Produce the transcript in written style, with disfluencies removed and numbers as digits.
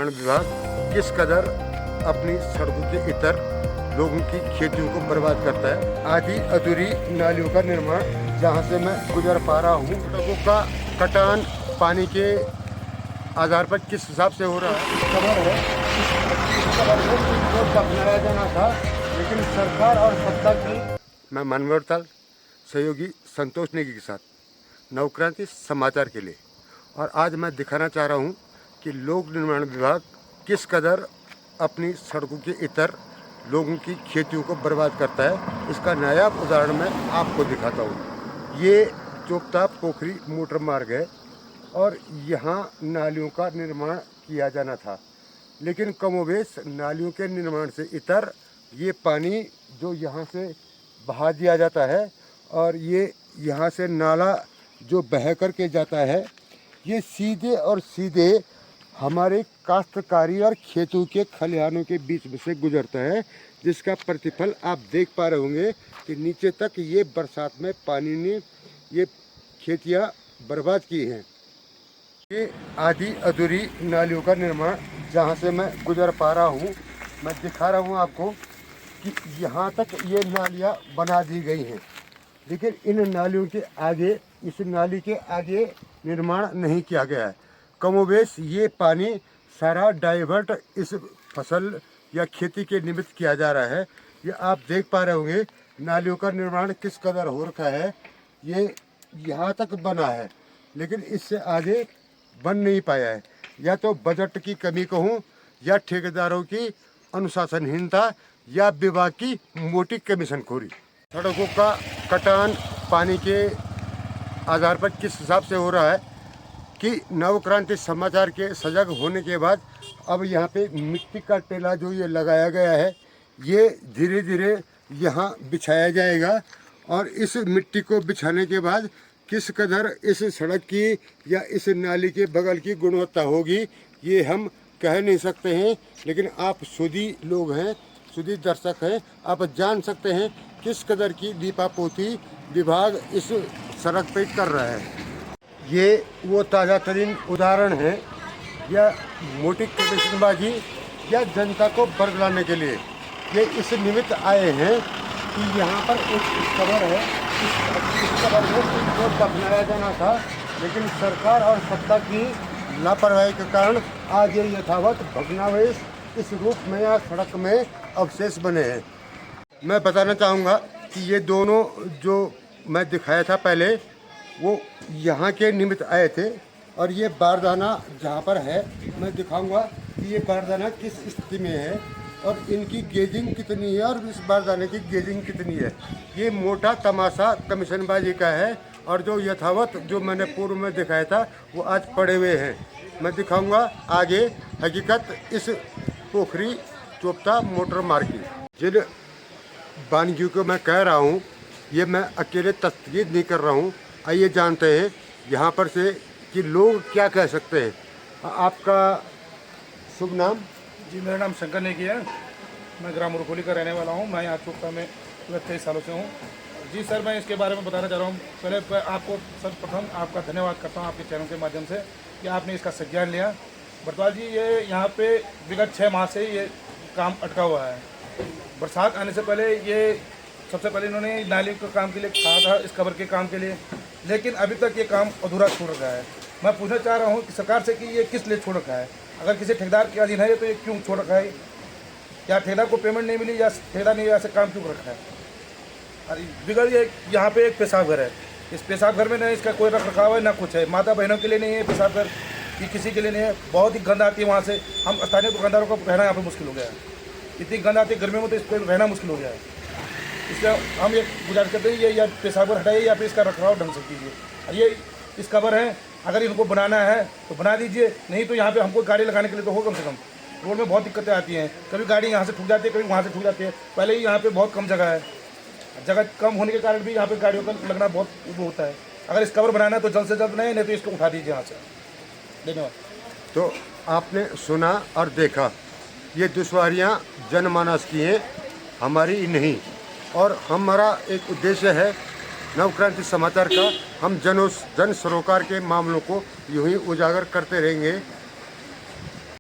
निर्माण विभाग किस कदर अपनी सड़कों के इतर लोगों की खेतियों को बर्बाद करता है। आधी अधूरी नालियों का निर्माण जहां से मैं गुजर पा रहा हूँ, सड़कों का कटान पानी के आधार पर किस हिसाब से हो रहा है। खबर है इस खबर को अपनाया जाना था, लेकिन सरकार और सत्ता की। मैं मनवर्तल सहयोगी संतोष नेगी के साथ नवक्रांति समाचार के लिए, और आज मैं दिखाना चाह रहा हूं कि लोक निर्माण विभाग किस कदर अपनी सड़कों के इतर लोगों की खेतियों को बर्बाद करता है। इसका नायाब उदाहरण मैं आपको दिखाता हूं। ये चोपता पोखरी मोटर मार्ग है और यहाँ नालियों का निर्माण किया जाना था, लेकिन कमोबेश नालियों के निर्माण से इतर ये पानी जो यहाँ से बहा दिया जाता है और ये यहाँ से नाला जो बह कर के जाता है, ये सीधे और सीधे हमारे काश्तकारी और खेतों के खलिहानों के बीच में से गुजरता है, जिसका प्रतिफल आप देख पा रहे होंगे कि नीचे तक ये बरसात में पानी ने ये खेतियाँ बर्बाद की हैं। ये आधी अधूरी नालियों का निर्माण जहाँ से मैं गुजर पा रहा हूँ, मैं दिखा रहा हूँ आपको कि यहाँ तक ये नालियाँ बना दी गई हैं, लेकिन इन नालियों के आगे, इस नाली के आगे निर्माण नहीं किया गया है। कमोबेश ये पानी सारा डाइवर्ट इस फसल या खेती के निमित्त किया जा रहा है। ये आप देख पा रहे होंगे नालियों का निर्माण किस कदर हो रखा है। ये यहाँ तक बना है, लेकिन इससे आगे बन नहीं पाया है। या तो बजट की कमी कहूँ, या ठेकेदारों की अनुशासनहीनता, या विभाग की मोटी कमीशनखोरी। सड़कों का कटान पानी के आधार पर किस हिसाब से हो रहा है कि नवक्रांति समाचार के सजग होने के बाद अब यहाँ पे मिट्टी का टेला जो ये लगाया गया है, ये धीरे धीरे यहाँ बिछाया जाएगा। और इस मिट्टी को बिछाने के बाद किस कदर इस सड़क की या इस नाली के बगल की गुणवत्ता होगी, ये हम कह नहीं सकते हैं, लेकिन आप सुधी लोग हैं, सुधी दर्शक हैं, आप जान सकते हैं किस कदर की लीपापोती विभाग इस सड़क पे कर रहा है। ये वो ताज़ा तरीन उदाहरण है, या मोटी कमीशनबाजी या जनता को बरगलाने के लिए ये इस निमित्त आए हैं कि यहाँ पर एक खबर है, इस खबर को अपनाया जाना था, लेकिन सरकार और सत्ता की लापरवाही के कारण आज ये यथावत भग्नावशेष इस रूप में या सड़क में अवशेष बने हैं। मैं बताना चाहूँगा कि ये दोनों जो मैं दिखाया था पहले, वो यहाँ के निमित्त आए थे, और ये बारदाना जहाँ पर है मैं दिखाऊंगा कि ये बारदाना किस स्थिति में है और इनकी गेजिंग कितनी है और इस बारदाने की गेजिंग कितनी है। ये मोटा तमाशा कमीशनबाजी का है, और जो यथावत जो मैंने पूर्व में दिखाया था वो आज पड़े हुए हैं। मैं दिखाऊंगा आगे हकीकत इस पोखरी चोपता मोटर मार्ग की। जिन वानगियों को मैं कह रहा हूँ, ये मैं अकेले तस्दीक नहीं कर रहा हूँ। आइए जानते हैं यहाँ पर से कि लोग क्या कह सकते हैं। आपका शुभ नाम? जी, मेरा नाम शंकर नेगी है। मैं ग्राम रुकोली का रहने वाला हूँ। मैं यहाँ चोपता में 23 सालों से हूँ। जी सर, मैं इसके बारे में बताना चाह रहा हूँ। पहले आपको सर्वप्रथम आपका धन्यवाद करता हूँ आपके चैनल के माध्यम से कि आपने इसका संज्ञान लिया। बरतवाल जी, ये यहाँ पे विगत 6 माह से ये काम अटका हुआ है। बरसात आने से पहले ये सबसे पहले इन्होंने नाली के काम के लिए कहा था, इस कवर के काम के लिए, लेकिन अभी तक ये काम अधूरा छोड़ रखा है। मैं पूछना चाह रहा हूँ कि सरकार से कि ये किस लिए छोड़ रखा है। अगर किसी ठेकेदार के अधीन है तो ये क्यों छोड़ रखा है? या ठेकेदार को पेमेंट नहीं मिली, या ठेकेदार ने ऐसे काम क्यों रखा है? अरे बिगड़ ये यहाँ पे एक पेशाब घर है। इस पेशाब घर में न इसका कोई रख रखाव है ना कुछ है। माता बहनों के लिए नहीं है पेशाब घर, कि किसी के लिए नहीं है। बहुत ही गंद आती है वहाँ से। हम स्थानीय दुकानदारों को रहना यहाँ पर मुश्किल हो गया है। इतनी गंद आती है गर्मियों में, तो इस पर रहना मुश्किल हो गया है। इसलिए हम एक गुजारिश करते हैं, ये या पेशाब घर हटाइए या फिर इसका रखरखाव ढंग से कीजिए। और ये इस कवर है, अगर इनको बनाना है तो बना दीजिए, नहीं तो यहाँ पे हमको गाड़ी लगाने के लिए तो हो कम से कम। रोड में बहुत दिक्कतें आती हैं, कभी गाड़ी यहाँ से ठुक जाती है, कभी वहाँ से ठुक जाती है। पहले ही यहाँ पे बहुत कम जगह है, जगह कम होने के कारण भी यहाँ पे गाड़ियों का लगना बहुत वो होता है। अगर इस कवर बनाना है तो जल्द से जल्द नहीं तो इसको उठा दीजिए यहाँ से। धन्यवाद। तो आपने सुना और देखा, ये दुश्वारियाँ जनमानस की हैं, हमारी नहीं। और हमारा एक उद्देश्य है नवक्रांति समाचार का, हम जन सरोकार के मामलों को यूँ ही उजागर करते रहेंगे।